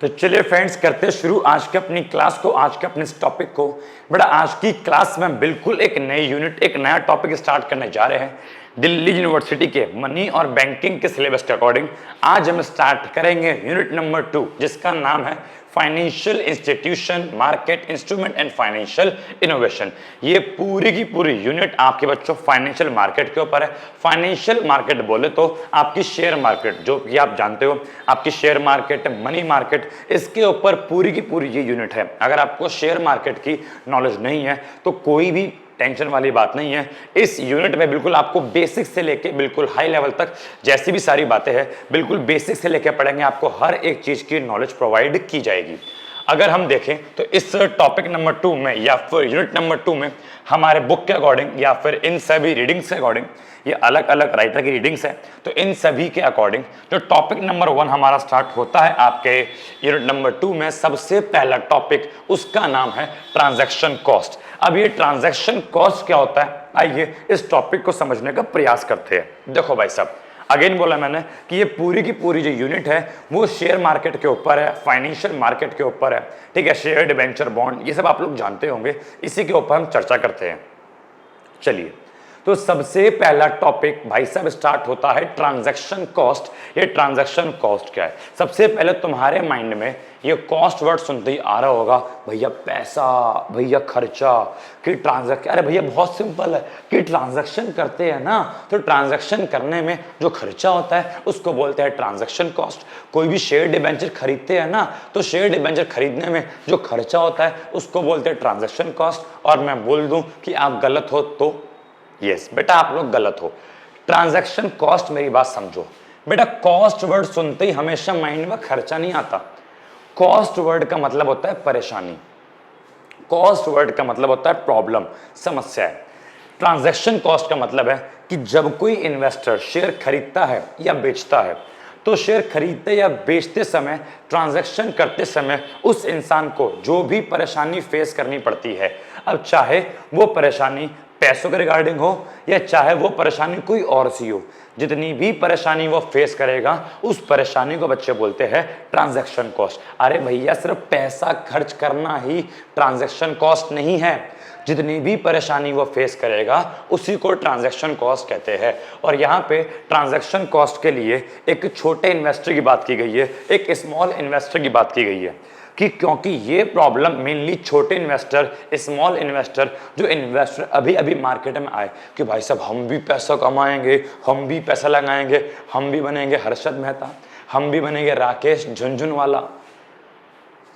तो चलिए फ्रेंड्स, करते शुरू आज के अपनी क्लास को, आज के अपने इस टॉपिक को। बेटा आज की क्लास में बिल्कुल एक नई यूनिट, एक नया टॉपिक स्टार्ट करने जा रहे हैं दिल्ली यूनिवर्सिटी के मनी और बैंकिंग के सिलेबस के अकॉर्डिंग। आज हम स्टार्ट करेंगे यूनिट नंबर 2, जिसका नाम है financial institution, market instrument and financial innovation. ये पूरी की पूरी यूनिट आपके बच्चों फाइनेंशियल मार्केट के ऊपर है। फाइनेंशियल मार्केट बोले तो आपकी शेयर मार्केट, जो कि आप जानते हो आपकी शेयर मार्केट, मनी मार्केट, इसके ऊपर पूरी की पूरी ये यूनिट है। अगर आपको शेयर मार्केट की नॉलेज नहीं है तो कोई भी टेंशन वाली बात नहीं है। इस यूनिट में बिल्कुल आपको बेसिक से लेके बिल्कुल हाई लेवल तक जैसी भी सारी बातें हैं, बिल्कुल बेसिक से लेके पढ़ेंगे, आपको हर एक चीज की नॉलेज प्रोवाइड की जाएगी। अगर हम देखें तो इस टॉपिक नंबर 2 में या फिर यूनिट नंबर 2 में हमारे बुक के अकॉर्डिंग या फिर इन सभी रीडिंग्स के अकॉर्डिंग, ये अलग अलग राइटर की रीडिंग्स है, तो इन सभी के अकॉर्डिंग जो टॉपिक नंबर 1 हमारा स्टार्ट होता है आपके यूनिट नंबर 2 में, सबसे पहला टॉपिक उसका नाम है ट्रांजैक्शन कॉस्ट। अब ये ट्रांजैक्शन कॉस्ट क्या होता है, आइए इस टॉपिक को समझने का प्रयास करते हैं। देखो भाई साहब, अगेन बोला मैंने कि ये पूरी की पूरी जो यूनिट है वो शेयर मार्केट के ऊपर है, फाइनेंशियल मार्केट के ऊपर है, ठीक है। शेयर डिबेंचर बॉन्ड ये सब आप लोग जानते होंगे, इसी के ऊपर हम चर्चा करते हैं। चलिए, तो सबसे पहला टॉपिक भाई साहब स्टार्ट होता है ट्रांजैक्शन कॉस्ट। ये ट्रांजैक्शन कॉस्ट क्या है? सबसे पहले तुम्हारे माइंड में ये कॉस्ट वर्ड सुनते ही आ रहा होगा, भैया पैसा, भैया खर्चा, कि ट्रांजैक्शन, अरे भैया बहुत सिंपल है कि ट्रांजैक्शन करते हैं ना, तो ट्रांजैक्शन करने में जो खर्चा होता है उसको बोलते हैं ट्रांजैक्शन कॉस्ट। कोई भी शेयर डिबेंचर खरीदते हैं ना, तो शेयर डिबेंचर खरीदने में जो खर्चा होता है उसको बोलते हैं ट्रांजैक्शन कॉस्ट। और मैं बोल दूं कि आप गलत हो तो यस बेटा, आप लोग गलत हो। ट्रांजैक्शन कॉस्ट, मेरी बात समझो बेटा, कॉस्ट वर्ड सुनते ही हमेशा माइंड में खर्चा नहीं आता। कॉस्ट वर्ड का मतलब होता है परेशानी, कॉस्ट वर्ड का मतलब होता है प्रॉब्लम, समस्या है। ट्रांजैक्शन कॉस्ट का मतलब है कि जब कोई इन्वेस्टर शेयर खरीदता है या बेचता है, तो शेयर खरीदते या बेचते समय, ट्रांजैक्शन करते समय उस इंसान को जो भी परेशानी फेस करनी पड़ती है, अब चाहे वो परेशानी पैसों के रिगार्डिंग हो या चाहे वो परेशानी कोई और सी हो, जितनी भी परेशानी वो फेस करेगा उस परेशानी को बच्चे बोलते हैं ट्रांजैक्शन कॉस्ट। अरे भैया, सिर्फ पैसा खर्च करना ही ट्रांजैक्शन कॉस्ट नहीं है, जितनी भी परेशानी वो फेस करेगा उसी को ट्रांजैक्शन कॉस्ट कहते हैं। और यहाँ पे ट्रांजैक्शन कॉस्ट के लिए एक छोटे इन्वेस्टर की बात की गई है, एक स्मॉल इन्वेस्टर की बात की गई है, कि क्योंकि ये प्रॉब्लम मेनली छोटे इन्वेस्टर, स्मॉल इन्वेस्टर, जो इन्वेस्टर अभी अभी मार्केट में आए कि भाई साहब हम भी पैसा कमाएंगे, हम भी पैसा लगाएंगे, हम भी बनेंगे हर्षद मेहता, हम भी बनेंगे राकेश झुनझुनवाला।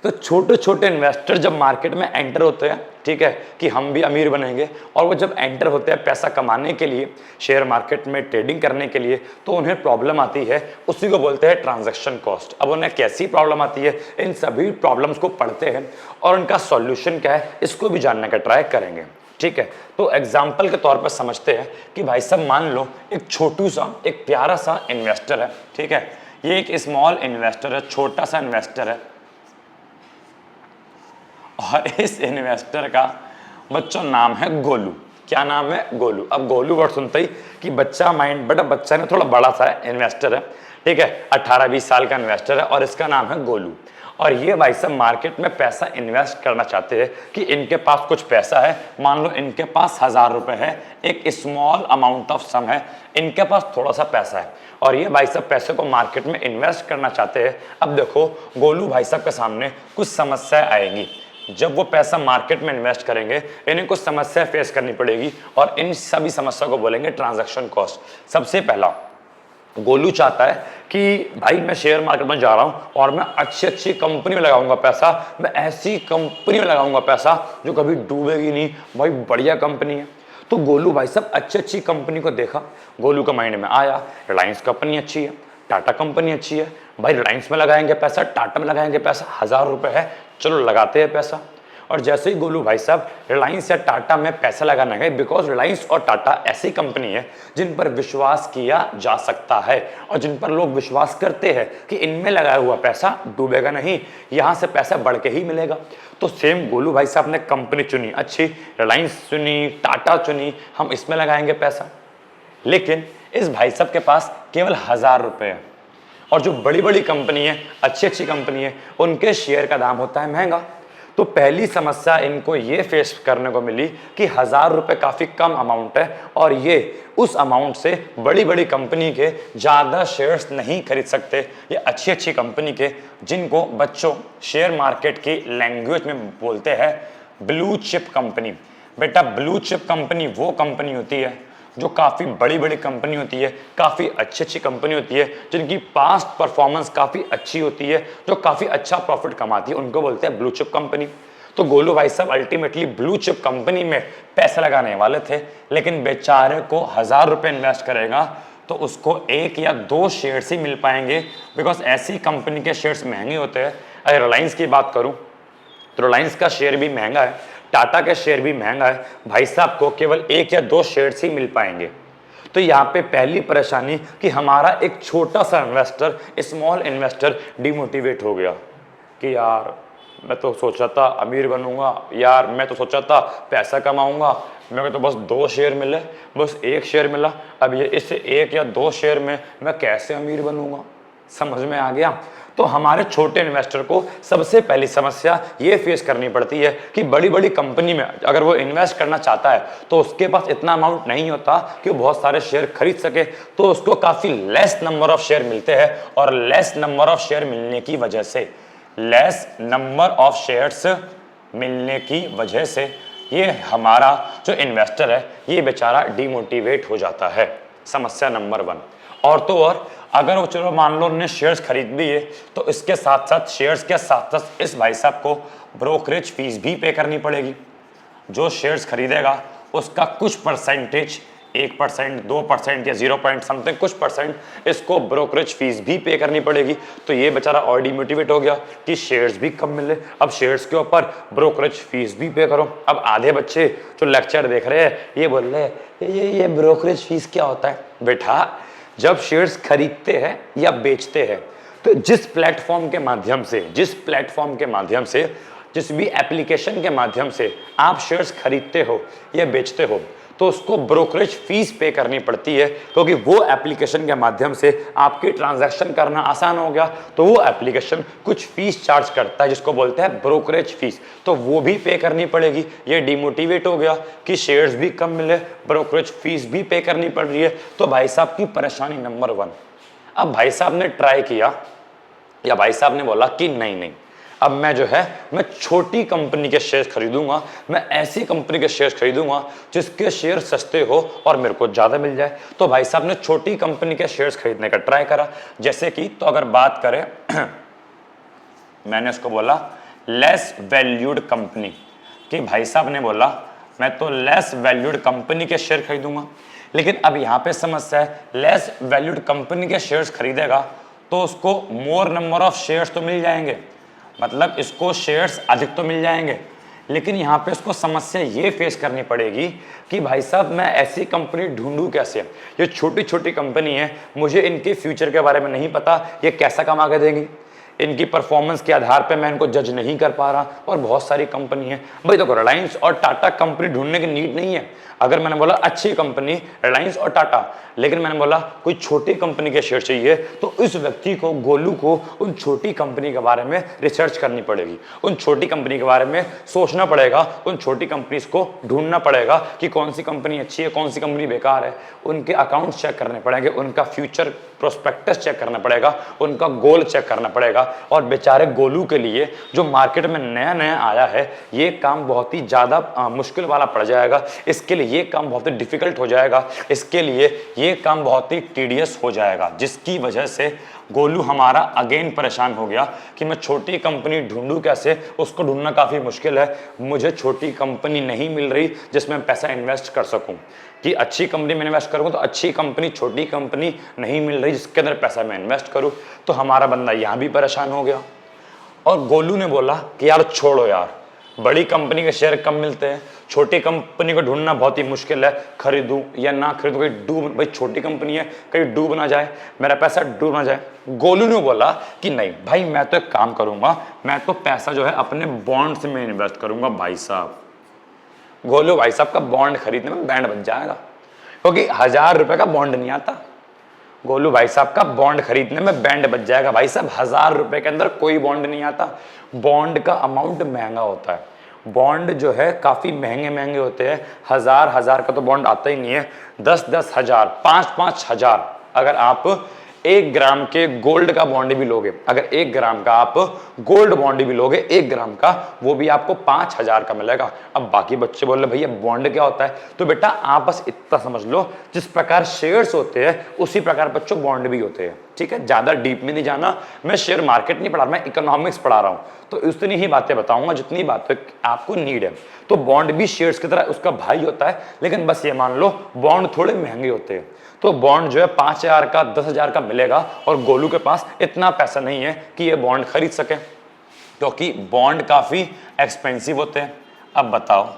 तो छोटे छोटे इन्वेस्टर जब मार्केट में एंटर होते हैं, ठीक है, कि हम भी अमीर बनेंगे, और वो जब एंटर होते हैं पैसा कमाने के लिए, शेयर मार्केट में ट्रेडिंग करने के लिए, तो उन्हें प्रॉब्लम आती है, उसी को बोलते हैं ट्रांजैक्शन कॉस्ट। अब उन्हें कैसी प्रॉब्लम आती है, इन सभी प्रॉब्लम्स को पढ़ते हैं और उनका सॉल्यूशन क्या है इसको भी जानने का ट्राई करेंगे, ठीक है। तो एग्जाम्पल के तौर पर समझते हैं कि भाई साहब मान लो एक छोटू सा, एक प्यारा सा इन्वेस्टर है, ठीक है, ये एक स्मॉल इन्वेस्टर है, छोटा सा इन्वेस्टर है, और इस इन्वेस्टर का बच्चों नाम है गोलू। क्या नाम है? गोलू। अब गोलू वर्ड सुनते ही कि बच्चा माइंड, बेटा बच्चा ने थोड़ा बड़ा सा है, इन्वेस्टर है, ठीक है, 18-20 साल का इन्वेस्टर है और इसका नाम है गोलू। और ये भाई साहब मार्केट में पैसा इन्वेस्ट करना चाहते हैं कि इनके पास कुछ पैसा है, मान लो इनके पास 1000 रुपए है, एक स्मॉल अमाउंट ऑफ सम है, इनके पास थोड़ा सा पैसा है और ये भाई साहब पैसे को मार्केट में इन्वेस्ट करना चाहते हैं। अब देखो गोलू भाई साहब के सामने कुछ समस्याएं आएंगी, जब वो पैसा मार्केट में इन्वेस्ट करेंगे इन्हें कुछ समस्या फेस करनी पड़ेगी और इन सभी समस्या को बोलेंगे ट्रांजैक्शन कॉस्ट। सबसे पहला, गोलू चाहता है कि भाई मैं शेयर मार्केट में जा रहा हूं और मैं अच्छी अच्छी कंपनी में लगाऊंगा पैसा, मैं ऐसी कंपनी में लगाऊंगा पैसा जो कभी डूबेगी नहीं, भाई बढ़िया कंपनी है। तो गोलू भाई साहब अच्छी अच्छी कंपनी को देखा, गोलू का माइंड में आया रिलायंस कंपनी अच्छी है, टाटा कंपनी अच्छी है, भाई रिलायंस में लगाएंगे पैसा, टाटा में लगाएंगे पैसा, 1000 रुपए है, चलो लगाते हैं पैसा। और जैसे ही गोलू भाई साहब रिलायंस या टाटा में पैसा लगाने गए, बिकॉज रिलायंस और टाटा ऐसी कंपनी है जिन पर विश्वास किया जा सकता है और जिन पर लोग विश्वास करते हैं कि इनमें लगाया हुआ पैसा डूबेगा नहीं, यहाँ से पैसा बढ़ के ही मिलेगा। तो सेम गोलू भाई साहब ने कंपनी चुनी, अच्छी रिलायंस चुनी, टाटा चुनी, हम इसमें लगाएंगे पैसा। लेकिन इस भाई साहब के पास केवल 1000 रुपए है और जो बड़ी बड़ी कंपनी है, अच्छी अच्छी कंपनी है, उनके शेयर का दाम होता है महंगा। तो पहली समस्या इनको ये फेस करने को मिली कि 1000 रुपए काफी कम अमाउंट है और ये उस अमाउंट से बड़ी बड़ी कंपनी के ज्यादा शेयर्स नहीं खरीद सकते। ये अच्छी अच्छी कंपनी के, जिनको बच्चों शेयर मार्केट की लैंग्वेज में बोलते हैं ब्लू चिप कंपनी। बेटा ब्लू चिप कंपनी वो कंपनी होती है जो काफी बड़ी बड़ी कंपनी होती है, काफी अच्छी अच्छी कंपनी होती है, जिनकी पास्ट परफॉर्मेंस काफी अच्छी होती है, जो काफी अच्छा प्रॉफिट कमाती है, उनको बोलते हैं ब्लू चिप कंपनी। तो गोलू भाई साहब अल्टीमेटली ब्लू चिप कंपनी में पैसा लगाने वाले थे, लेकिन बेचारे को 1000 रुपए इन्वेस्ट करेगा तो उसको 1 या 2 शेयर्स ही मिल पाएंगे, बिकॉज ऐसी कंपनी के शेयर्स महंगे होते हैं। अगर रिलायंस की बात करूं तो रिलायंस का शेयर भी महंगा है, टाटा का शेयर भी महंगा है, भाई साहब को केवल 1 या 2 शेयर्स ही मिल पाएंगे। तो यहाँ पे पहली परेशानी कि हमारा एक छोटा सा इन्वेस्टर, स्मॉल इन्वेस्टर डिमोटिवेट हो गया कि यार मैं तो सोचा था अमीर बनूंगा, यार मैं तो सोचा था पैसा कमाऊंगा, मेरे को तो बस 2 शेयर मिले, बस 1 शेयर मिला, अब ये इस 1 या 2 शेयर में मैं कैसे अमीर बनूंगा। समझ में आ गया। तो हमारे छोटे इन्वेस्टर को सबसे पहली समस्या ये फेस करनी पड़ती है कि बड़ी बड़ी कंपनी में अगर वो इन्वेस्ट करना चाहता है तो उसके पास इतना अमाउंट नहीं होता कि वो बहुत सारे शेयर खरीद सके, तो उसको काफी लेस नंबर ऑफ शेयर मिलते हैं और लेस नंबर ऑफ शेयर मिलने की वजह से, लेस नंबर ऑफ शेयर्स मिलने की वजह से ये हमारा जो इन्वेस्टर है ये बेचारा डिमोटिवेट हो जाता है। समस्या नंबर 1। और तो और अगर वो चलो मान लो उन्होंने शेयर्स खरीद लिए तो इसके साथ साथ शेयर्स के साथ साथ इस भाई साहब को ब्रोकरेज फीस भी पे करनी पड़ेगी। जो शेयर्स खरीदेगा उसका कुछ परसेंटेज, 1%, 2% या 0 पॉइंट समथिंग कुछ परसेंट इसको ब्रोकरेज फीस भी पे करनी पड़ेगी। तो ये बेचारा और डिमोटिवेट हो गया कि शेयर्स भी कम मिले, अब शेयर्स के ऊपर ब्रोकरेज फीस भी पे करो। अब आधे बच्चे जो लेक्चर देख रहे हैं ये बोल रहे हैं ये ब्रोकरेज फीस क्या होता है। बेटा जब शेयर्स खरीदते हैं या बेचते हैं तो जिस प्लेटफॉर्म के माध्यम से, जिस भी एप्लीकेशन के माध्यम से आप शेयर्स खरीदते हो या बेचते हो तो उसको ब्रोकरेज फीस पे करनी पड़ती है, क्योंकि वो एप्लीकेशन के माध्यम से आपकी ट्रांजैक्शन करना आसान हो गया। तो वो एप्लीकेशन कुछ फीस चार्ज करता है जिसको बोलते हैं ब्रोकरेज फीस, तो वो भी पे करनी पड़ेगी। ये डिमोटिवेट हो गया कि शेयर्स भी कम मिले, ब्रोकरेज फीस भी पे करनी पड़ रही है। तो भाई साहब की परेशानी नंबर 1। अब भाई साहब ने ट्राई किया या भाई साहब ने बोला कि नहीं, अब मैं छोटी कंपनी के शेयर खरीदूंगा, मैं ऐसी कंपनी के शेयर खरीदूंगा जिसके शेयर सस्ते हो और मेरे को ज्यादा मिल जाए। तो भाई साहब ने छोटी कंपनी के शेयर्स खरीदने का ट्राई करा। जैसे कि तो अगर बात करें मैंने उसको बोला लेस वैल्यूड कंपनी, कि भाई साहब ने बोला मैं तो लेस वैल्यूड कंपनी के शेयर खरीदूंगा। लेकिन अब यहां पे समस्या है, लेस वैल्यूड कंपनी के शेयर्स खरीदेगा तो उसको मोर नंबर ऑफ शेयर्स तो मिल जाएंगे, मतलब इसको शेयर्स अधिक तो मिल जाएंगे। लेकिन यहाँ पे इसको समस्या ये फेस करनी पड़ेगी कि भाई साहब मैं ऐसी कंपनी ढूंढूं कैसे, ये छोटी छोटी कंपनी है, मुझे इनके फ्यूचर के बारे में नहीं पता, ये कैसा कमा के देंगी, इनकी परफॉर्मेंस के आधार पे मैं इनको जज नहीं कर पा रहा। और बहुत सारी कंपनी है भाई, तो रिलायंस और टाटा कंपनी ढूंढने की नीड नहीं है। अगर मैंने बोला अच्छी कंपनी रिलायंस और टाटा, लेकिन मैंने बोला कोई छोटी कंपनी के शेयर चाहिए, तो इस व्यक्ति को, गोलू को, उन छोटी कंपनी के बारे में रिसर्च करनी पड़ेगी, उन छोटी कंपनी के बारे में सोचना पड़ेगा, उन छोटी कंपनीज को ढूंढना पड़ेगा कि कौन सी कंपनी अच्छी है, कौन सी कंपनी बेकार है, उनके अकाउंट्स चेक करने पड़ेंगे, उनका फ्यूचर प्रोस्पेक्टस चेक करना पड़ेगा, उनका गोल चेक करना पड़ेगा। और बेचारे गोलू के लिए जो मार्केट में नया नया आया है, ये काम बहुत ही ज़्यादा मुश्किल वाला पड़ जाएगा, इसके लिए ये काम बहुत ही डिफिकल्ट हो जाएगा, इसके लिए ये काम बहुत ही टीडियस हो जाएगा, जिसकी वजह से गोलू हमारा अगेन परेशान हो गया कि मैं छोटी कंपनी ढूंढूं कैसे, उसको ढूंढना काफ़ी मुश्किल है, मुझे छोटी कंपनी नहीं मिल रही जिसमें पैसा इन्वेस्ट कर सकूं, कि अच्छी कंपनी में इन्वेस्ट करूँ तो अच्छी कंपनी, छोटी कंपनी नहीं मिल रही जिसके अंदर पैसा मैं इन्वेस्ट करूँ। तो हमारा बंदा यहाँ भी परेशान हो गया। और गोलू ने बोला कि यार छोड़ो यार, बड़ी कंपनी के शेयर कम मिलते हैं, छोटी कंपनी को ढूंढना बहुत ही मुश्किल है, खरीदूं या ना खरीदूं, कहीं डूब, भाई छोटी कंपनी है कहीं डूब ना जाए, मेरा पैसा डूब ना जाए। गोलू ने बोला कि नहीं भाई, मैं तो एक काम करूंगा, मैं तो पैसा जो है अपने बॉन्ड्स में इन्वेस्ट करूंगा। भाई साहब, गोलू भाई साहब का बॉन्ड खरीदने में बैंड बच जाएगा, क्योंकि 1000 रुपए का बॉन्ड नहीं आता, गोलू भाई साहब का बॉन्ड खरीदने में बैंड बज जाएगा। भाई साहब 1000 रुपए के अंदर कोई बॉन्ड नहीं आता। बॉन्ड का अमाउंट महंगा होता है। बॉन्ड जो है काफी महंगे महंगे होते हैं। हजार का तो बॉन्ड आता ही नहीं है। 10 हजार, 5 हजार। अगर आप 1 ग्राम के गोल्ड का बॉन्ड भी लोगे, अगर 1 ग्राम का आप गोल्ड बॉन्ड भी लोगे, 1 ग्राम का, वो भी आपको 5000 का मिलेगा। अब बाकी बच्चे बोल रहे भैया बॉन्ड क्या होता है, तो बेटा आप बस इतना समझ लो, जिस प्रकार शेयर्स होते हैं उसी प्रकार बच्चों बॉन्ड भी होते हैं। ठीक है, ज्यादा डीप में नहीं जाना, मैं शेयर मार्केट नहीं पढ़ा रहा, मैं इकोनॉमिक्स पढ़ा रहा हूं, तो उतनी ही बातें बताऊंगा जितनी बातें आपको नीड है। तो बॉन्ड भी शेयर्स की तरह उसका भाई होता है, लेकिन बस ये मान लो बॉन्ड थोड़े महंगे होते हैं। तो बॉन्ड जो है 5000 का, 10,000 का मिलेगा, और गोलू के पास इतना पैसा नहीं है कि ये बॉन्ड खरीद सके, क्योंकि बॉन्ड काफी एक्सपेंसिव होते हैं। अब बताओ,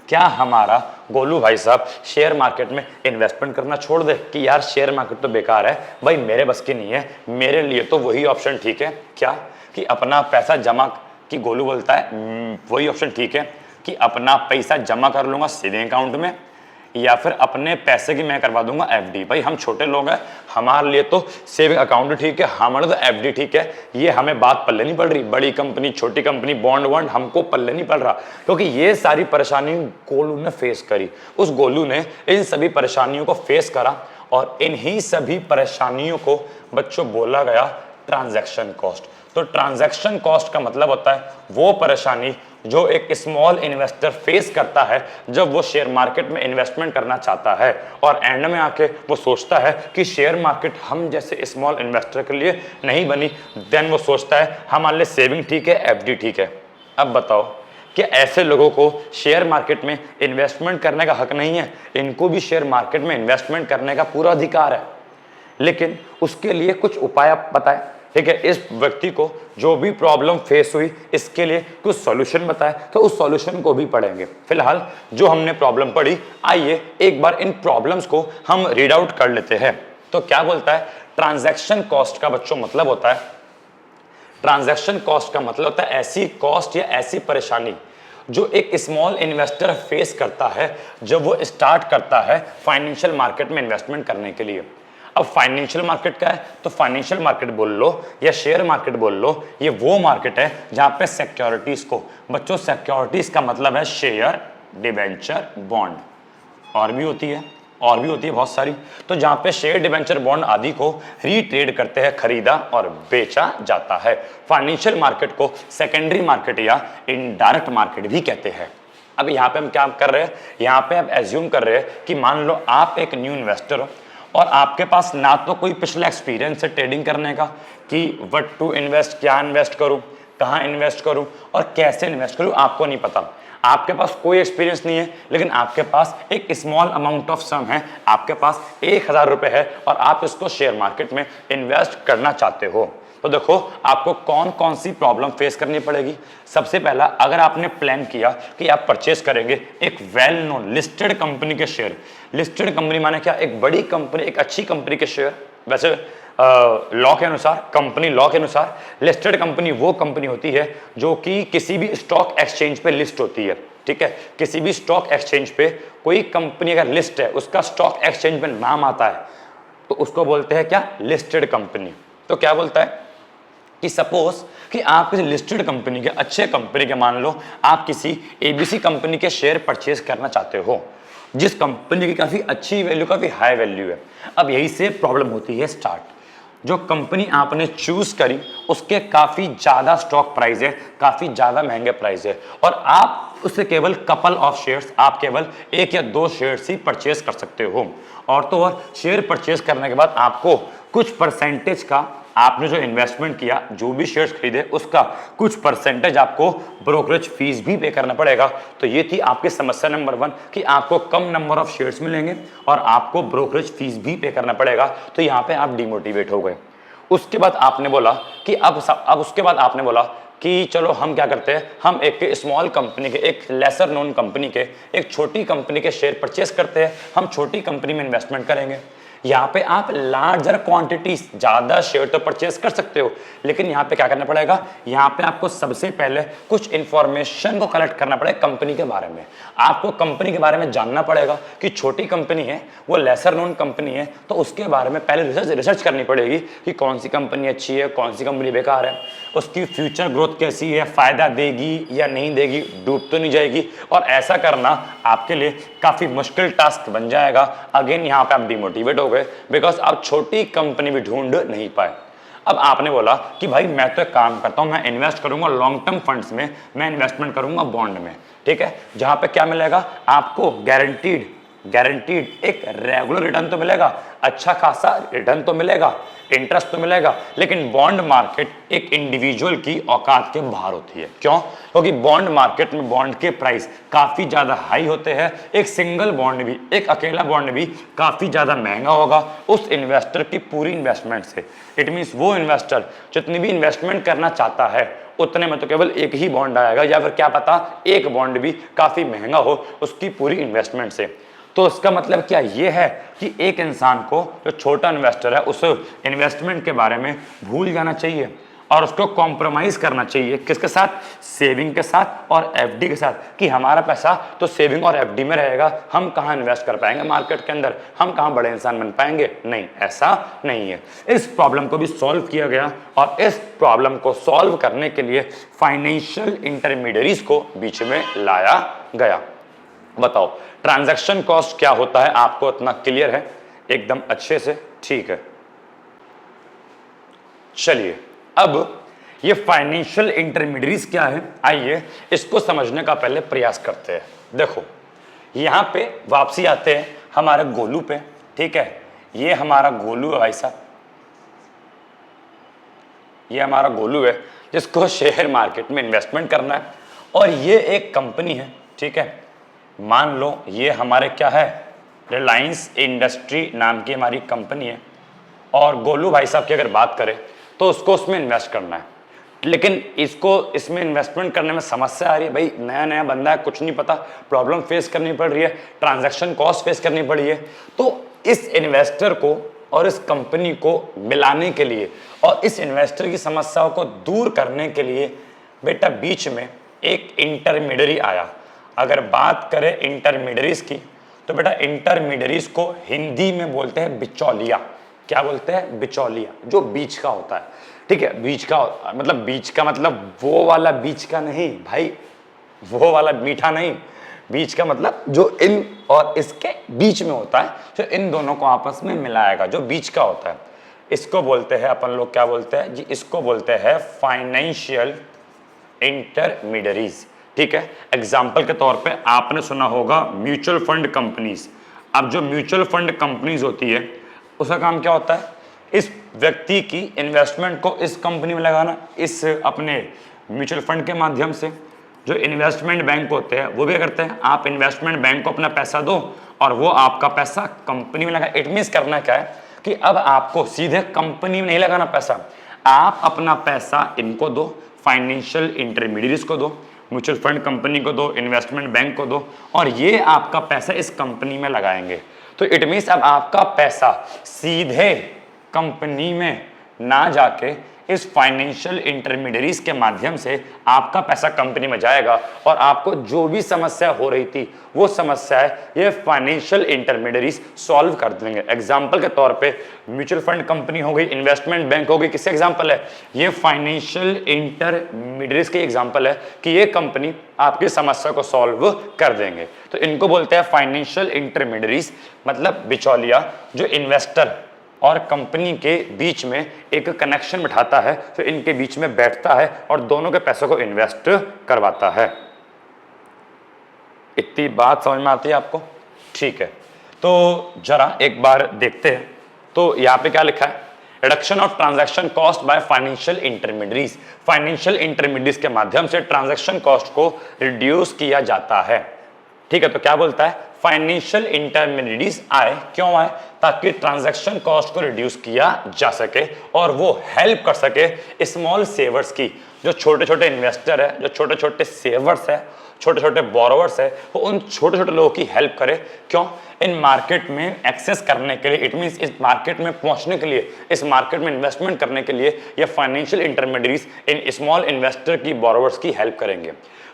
क्या हमारा गोलू भाई साहब शेयर मार्केट में इन्वेस्टमेंट करना छोड़ दे कि यार शेयर मार्केट तो बेकार है, भाई मेरे बस की नहीं है, मेरे लिए तो वही ऑप्शन ठीक है, क्या कि अपना पैसा जमा, कि गोलू बोलता है वही ऑप्शन ठीक है कि अपना पैसा जमा कर लूंगा सेविंग अकाउंट में, या फिर अपने पैसे की मैं करवा दूंगा एफडी। भाई हम छोटे लोग हैं, हमारे लिए तो सेविंग अकाउंट ठीक है, हमारे तो एफडी ठीक है। ये हमें बात पल्ले नहीं पड़ रही, बड़ी कंपनी छोटी कंपनी बॉन्ड वॉन्ड हमको पल्ले नहीं पड़ रहा, क्योंकि ये सारी परेशानी गोलू ने फेस करी। उस गोलू ने इन सभी परेशानियों को फेस करा, और इन्हीं सभी परेशानियों को बच्चों बोला गया ट्रांजैक्शन कॉस्ट। तो ट्रांजैक्शन कॉस्ट का मतलब होता है वो परेशानी जो एक स्मॉल इन्वेस्टर फेस करता है जब वो शेयर मार्केट में इन्वेस्टमेंट करना चाहता है, और एंड में आके वो सोचता है कि शेयर मार्केट हम जैसे स्मॉल इन्वेस्टर के लिए नहीं बनी। देन वो सोचता है हमारे लिए सेविंग ठीक है, एफडी ठीक है। अब बताओ, क्या ऐसे लोगों को शेयर मार्केट में इन्वेस्टमेंट करने का हक नहीं है? इनको भी शेयर मार्केट में इन्वेस्टमेंट करने का पूरा अधिकार है, लेकिन उसके लिए कुछ उपाय आप बताएं। ठीक है, इस व्यक्ति को जो भी प्रॉब्लम फेस हुई, इसके लिए कुछ सॉल्यूशन बताए, तो उस सॉल्यूशन को भी पढ़ेंगे। फिलहाल जो हमने प्रॉब्लम पढ़ी, आइए एक बार इन प्रॉब्लम्स को हम रीड आउट कर लेते हैं। तो क्या बोलता है, ट्रांजैक्शन कॉस्ट का बच्चों मतलब होता है, ट्रांजैक्शन कॉस्ट का मतलब होता है ऐसी कॉस्ट या ऐसी परेशानी जो एक स्मॉल इन्वेस्टर फेस करता है जब वो स्टार्ट करता है फाइनेंशियल मार्केट में इन्वेस्टमेंट करने के लिए। अब फाइनेंशियल मार्केट क्या है, तो फाइनेंशियल मार्केट बोल लो या शेयर मार्केट बोल लो, ये वो मार्केट है जहां पे सिक्योरिटीज को, बच्चों सिक्योरिटीज का मतलब है शेयर, डिबेंचर, बॉन्ड, और भी होती है बहुत सारी। तो जहां पे शेयर, डिबेंचर, बॉन्ड आदि को रीट्रेड करते हैं, खरीदा और बेचा जाता है। फाइनेंशियल मार्केट को सेकेंडरी मार्केट या इनडायरेक्ट मार्केट भी कहते हैं। अब यहाँ पे हम क्या कर रहे हैं, यहाँ पे आप एज्यूम कर रहे हैं कि मान लो आप एक न्यू इन्वेस्टर हो और आपके पास ना तो कोई पिछला एक्सपीरियंस है ट्रेडिंग करने का कि व्हाट टू इन्वेस्ट, क्या इन्वेस्ट करूं, कहां इन्वेस्ट करूं और कैसे इन्वेस्ट करूं, आपको नहीं पता। आपके पास कोई एक्सपीरियंस नहीं है, लेकिन आपके पास एक स्मॉल अमाउंट ऑफ सम है, आपके पास 1000 रुपए है और आप इसको शेयर मार्केट में इन्वेस्ट करना चाहते हो। तो देखो आपको कौन कौन सी प्रॉब्लम फेस करनी पड़ेगी। सबसे पहला, अगर आपने प्लान किया कि आप परचेस करेंगे एक वेल नोन लिस्टेड कंपनी के शेयर, लिस्टेड कंपनी माने क्या, एक बड़ी कंपनी, एक अच्छी कंपनी के शेयर। वैसे लॉ के अनुसार, कंपनी लॉ के अनुसार लिस्टेड कंपनी वो कंपनी होती है जो कि किसी भी स्टॉक एक्सचेंज पे लिस्ट होती है। ठीक है, किसी भी स्टॉक एक्सचेंज पे कोई कंपनी अगर लिस्ट है, उसका स्टॉक एक्सचेंज में नाम आता है, तो उसको बोलते हैं क्या, लिस्टेड कंपनी। तो क्या बोलता है कि सपोज कि आप किसी लिस्टेड कंपनी के, अच्छे कंपनी के, मान लो आप किसी एबीसी कंपनी के शेयर परचेज करना चाहते हो, जिस कंपनी की काफी अच्छी वैल्यू, काफी हाई वैल्यू है। अब यही से प्रॉब्लम होती है स्टार्ट। जो कंपनी आपने चूज करी उसके काफी ज्यादा स्टॉक प्राइस है, काफी ज्यादा महंगे प्राइस है, और आप उससे केवल कपल ऑफ शेयर्स, आप केवल 1 या 2 शेयर्स ही परचेज कर सकते हो। और तो और शेयर परचेज करने के बाद आपको कुछ परसेंटेज का, आपने जो इन्वेस्टमेंट किया, जो भी शेयर्स खरीदे, उसका कुछ परसेंटेज आपको ब्रोकरेज फीस भी पे करना पड़ेगा। तो ये थी आपकी समस्या नंबर 1 कि आपको कम नंबर ऑफ शेयर्स मिलेंगे और आपको ब्रोकरेज फीस भी पे करना पड़ेगा। तो यहाँ पे आप डिमोटिवेट हो गए। उसके बाद आपने बोला कि अब उसके बाद आपने बोला कि चलो हम क्या करते हैं, हम एक स्मॉल कंपनी के, एक लेसर नोन कंपनी के, एक छोटी कंपनी के शेयर परचेस करते हैं, हम छोटी कंपनी में इन्वेस्टमेंट करेंगे। यहाँ पे आप लार्जर क्वांटिटीज, ज्यादा शेयर तो परचेस कर सकते हो, लेकिन यहाँ पे क्या करना पड़ेगा, यहाँ पे आपको सबसे पहले कुछ इंफॉर्मेशन को कलेक्ट करना पड़ेगा कंपनी के बारे में। आपको कंपनी के बारे में जानना पड़ेगा कि छोटी कंपनी है, वो लेसर नोन कंपनी है, तो उसके बारे में पहले रिसर्च करनी पड़ेगी कि कौन सी कंपनी अच्छी है, कौन सी कंपनी बेकार है, उसकी फ्यूचर ग्रोथ कैसी है, फायदा देगी या नहीं देगी, डूब तो नहीं जाएगी। और ऐसा करना आपके लिए काफी मुश्किल टास्क बन जाएगा। अगेन यहाँ पे आप डिमोटिवेट हो गए बिकॉज आप छोटी कंपनी भी ढूंढ नहीं पाए। अब आपने बोला कि भाई मैं तो एक काम करता हूं, मैं इन्वेस्ट करूंगा लॉन्ग टर्म फंड्स में, मैं इन्वेस्टमेंट करूंगा बॉन्ड में, ठीक है, जहां पे क्या मिलेगा आपको, गारंटीड एक रेगुलर रिटर्न तो मिलेगा, अच्छा खासा रिटर्न तो मिलेगा, इंटरेस्ट तो मिलेगा। लेकिन बॉन्ड मार्केट एक इंडिविजुअल की औकात के बाहर होती है। क्यों? क्योंकि बॉन्ड मार्केट में बॉन्ड के प्राइस काफी ज्यादा हाई होते हैं। एक सिंगल बॉन्ड भी, एक अकेला बॉन्ड भी काफी ज्यादा महंगा होगा उस इन्वेस्टर की पूरी इन्वेस्टमेंट से। इट मीन्स वो इन्वेस्टर जितनी भी इन्वेस्टमेंट करना चाहता है उतने में तो केवल एक ही बॉन्ड आएगा, या फिर क्या पता एक बॉन्ड भी काफी महंगा हो उसकी पूरी इन्वेस्टमेंट से। तो उसका मतलब क्या ये है कि एक इंसान को, जो छोटा इन्वेस्टर है, उस इन्वेस्टमेंट के बारे में भूल जाना चाहिए और उसको कॉम्प्रोमाइज करना चाहिए। किसके साथ? सेविंग के साथ और एफडी के साथ, कि हमारा पैसा तो सेविंग और एफडी में रहेगा, हम कहाँ इन्वेस्ट कर पाएंगे मार्केट के अंदर, हम कहाँ बड़े इंसान बन पाएंगे। नहीं, ऐसा नहीं है। इस प्रॉब्लम को भी सॉल्व किया गया और इस प्रॉब्लम को सॉल्व करने के लिए फाइनेंशियल इंटरमीडियरीज को बीच में लाया गया। बताओ ट्रांजैक्शन कॉस्ट क्या होता है, आपको इतना क्लियर है एकदम अच्छे से? ठीक है, चलिए अब ये फाइनेंशियल इंटरमीडियरीज क्या है, आइए इसको समझने का पहले प्रयास करते हैं। देखो यहां पे वापसी आते हैं हमारे गोलू पे, ठीक है, ये हमारा गोलू है भाई साहब, ये हमारा गोलू है जिसको शेयर मार्केट में इन्वेस्टमेंट करना है। और ये एक कंपनी है, ठीक है, मान लो ये हमारे क्या है, रिलायंस इंडस्ट्री नाम की हमारी कंपनी है। और गोलू भाई साहब की अगर बात करें तो उसको उसमें इन्वेस्ट करना है, लेकिन इसको इसमें इन्वेस्टमेंट करने में समस्या आ रही है। भाई नया नया बंदा है, कुछ नहीं पता, प्रॉब्लम फेस करनी पड़ रही है, ट्रांजैक्शन कॉस्ट फेस करनी पड़ी है। तो इस इन्वेस्टर को और इस कंपनी को मिलाने के लिए और इस इन्वेस्टर की समस्याओं को दूर करने के लिए बेटा बीच में एक इंटरमीडियरी आया। अगर बात करें इंटरमीडियरीज की तो बेटा इंटरमीडियरीज को हिंदी में बोलते हैं बिचौलिया। क्या बोलते हैं? बिचौलिया, जो बीच का होता है, ठीक है। बीच का मतलब, बीच का मतलब वो वाला बीच का नहीं भाई, वो वाला मीठा नहीं, बीच का मतलब जो इन और इसके बीच में होता है, जो इन दोनों को आपस में मिलाएगा, जो बीच का होता है। इसको बोलते हैं अपन लोग, क्या बोलते हैं जी, इसको बोलते हैं फाइनेंशियल इंटरमीडियरीज, ठीक है। एग्जाम्पल के तौर पे आपने सुना होगा म्यूचुअल फंड कंपनीज। अब जो म्यूचुअल फंड कंपनीज होती है उसका काम क्या होता है? इस व्यक्ति की इन्वेस्टमेंट को इस कंपनी में लगाना, इस अपने म्यूचुअल फंड के माध्यम से। जो इन्वेस्टमेंट बैंक होते हैं वो भी करते हैं, आप इन्वेस्टमेंट बैंक को अपना पैसा दो और वो आपका पैसा कंपनी में लगा। इट मीन्स करना क्या है कि अब आपको सीधे कंपनी में नहीं लगाना पैसा, आप अपना पैसा इनको दो, फाइनेंशियल इंटरमीडियरीज को दो, म्यूचुअल फंड कंपनी को दो, इन्वेस्टमेंट बैंक को दो, और ये आपका पैसा इस कंपनी में लगाएंगे। तो इट मीन्स अब आपका पैसा सीधे कंपनी में ना जाके इस फाइनेंशियल इंटरमीडियरीज के माध्यम से आपका पैसा कंपनी में जाएगा और आपको जो भी समस्या हो रही थी वो समस्याएं ये फाइनेंशियल इंटरमीडियरीज सॉल्व कर देंगे। एग्जांपल के तौर पे म्यूचुअल फंड कंपनी हो गई, इन्वेस्टमेंट बैंक हो गई, किससे एग्जांपल है? ये फाइनेंशियल इंटरमीडियरीज के एग्जांपल है कि ये कंपनी आपकी समस्या को सॉल्व कर देंगे। तो इनको बोलते हैं फाइनेंशियल इंटरमीडियरीज, मतलब बिचौलिया, जो इन्वेस्टर और कंपनी के बीच में एक कनेक्शन बिठाता है, तो इनके बीच में बैठता है और दोनों के पैसों को इन्वेस्ट करवाता है। इतनी बात समझ में आती है आपको? ठीक है, तो जरा एक बार देखते हैं। तो यहाँ पे क्या लिखा है? Reduction of transaction cost by financial intermediaries. Financial intermediaries के माध्यम से ट्रांजैक्शन कॉस्ट को रिड्यूस किया जाता है, ठीक है। तो क्या बोलता है? फाइनेंशियल इंटरमीडिएट्स आए। क्यों आए? ताकि ट्रांजैक्शन कॉस्ट को रिड्यूस किया जा सके और वो हेल्प कर सके स्मॉल सेवर्स की, जो छोटे छोटे इन्वेस्टर है, जो छोटे छोटे सेवर्स है, छोटे छोटे बोरोवर्स है, वो उन छोटे छोटे लोगों की हेल्प करे। क्यों? इन मार्केट में एक्सेस करने के लिए, इट मींस इस मार्केट में पहुंचने के लिए, इस मार्केट में इन्वेस्टमेंट करने के लिए ये financial intermediates in small investor की, बोरोवर्स की हेल्प करेंगे।